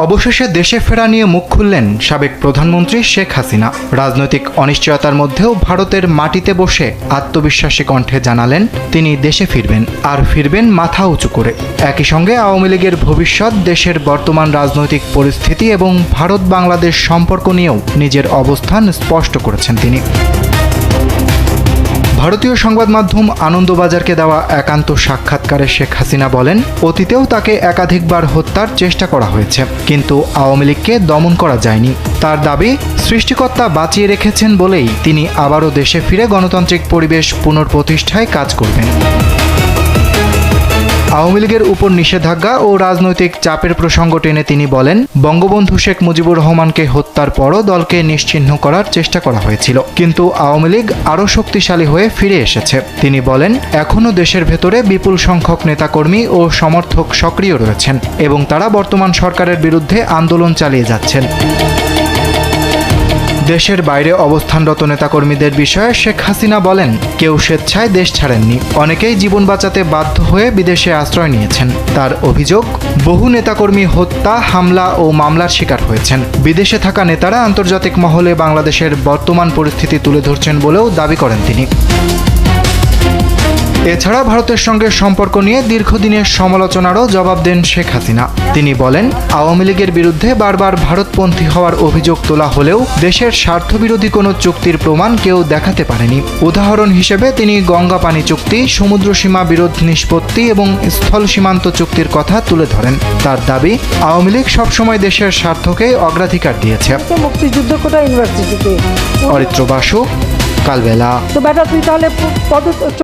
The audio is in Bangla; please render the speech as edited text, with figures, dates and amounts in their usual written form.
অবশেষে দেশে ফেরা নিয়ে মুখ খুললেন সাবেক প্রধানমন্ত্রী শেখ হাসিনা। রাজনৈতিক অনিশ্চয়তার মধ্যেও ভারতের মাটিতে বসে আত্মবিশ্বাসী কণ্ঠে জানালেন তিনি দেশে ফিরবেন, আর ফিরবেন মাথা উঁচু করে। একই সঙ্গে আওয়ামী লীগের ভবিষ্যৎ, দেশের বর্তমান রাজনৈতিক পরিস্থিতি এবং ভারত বাংলাদেশ সম্পর্ক নিয়েও নিজের অবস্থান স্পষ্ট করেছেন তিনি। ভারতীয় সংবাদ মাধ্যম আনন্দবাজারকে দেওয়া একান্ত সাক্ষাৎকারে শেখ হাসিনা বলেন, অতীতেও তাকে একাধিকবার হত্যার চেষ্টা করা হয়েছে, কিন্তু আওয়ামী লীগকে দমন করা যায়নি। তার দাবি, সৃষ্টিকর্তা বাঁচিয়ে রেখেছেন বলেই তিনি আবারও দেশে ফিরে গণতান্ত্রিক পরিবেশ পুনঃপ্রতিষ্ঠায় কাজ করবেন। আওয়ামী লীগের উপর নিষেধাজ্ঞা ও রাজনৈতিক চাপের প্রসঙ্গ টেনে তিনি বলেন, বঙ্গবন্ধু শেখ মুজিবুর রহমানকে হত্যার পরও দলকে নিশ্চিহ্ন করার চেষ্টা করা হয়েছিল, কিন্তু আওয়ামী লীগ আরও শক্তিশালী হয়ে ফিরে এসেছে। তিনি বলেন, এখনও দেশের ভেতরে বিপুল সংখ্যক নেতাকর্মী ও সমর্থক সক্রিয় রয়েছেন এবং তারা বর্তমান সরকারের বিরুদ্ধে আন্দোলন চালিয়ে যাচ্ছেন। দেশের বাইরে অবস্থানরত নেতাকর্মীদের বিষয়ে শেখ হাসিনা বলেন, কেউ স্বেচ্ছায় দেশ ছাড়েননি, অনেকেই জীবন বাঁচাতে বাধ্য হয়ে বিদেশে আশ্রয় নিয়েছেন। তার অভিযোগ, বহু নেতাকর্মী হত্যা, হামলা ও মামলার শিকার হয়েছেন। বিদেশে থাকা নেতারা আন্তর্জাতিক মহলে বাংলাদেশের বর্তমান পরিস্থিতি তুলে ধরছেন বলেও দাবি করেন তিনি। এছাড়া ভারতের সঙ্গে সম্পর্ক নিয়ে দীর্ঘদিনের সমালোচনারও জবাব দেন শেখ হাসিনা। তিনি বলেন, আওয়ামী লীগের বিরুদ্ধে বারবার ভারতপন্থী হওয়ার অভিযোগ তোলা হলেও দেশের স্বার্থবিরোধী কোনো চুক্তির প্রমাণ কেউ দেখাতে পারেনি। উদাহরণ হিসেবে তিনি গঙ্গা পানি চুক্তি, সমুদ্র সীমা বিরোধ নিষ্পত্তি এবং স্থল সীমান্ত চুক্তির কথা তুলে ধরেন। তার দাবি, আওয়ামী লীগ সবসময় দেশের স্বার্থকে অগ্রাধিকার দিয়েছে। মুক্তিযুদ্ধ কোটা ইউনিভার্সিটিতে অরিত্র বাসু, কালবেলা। তো বেটা তুই তাহলে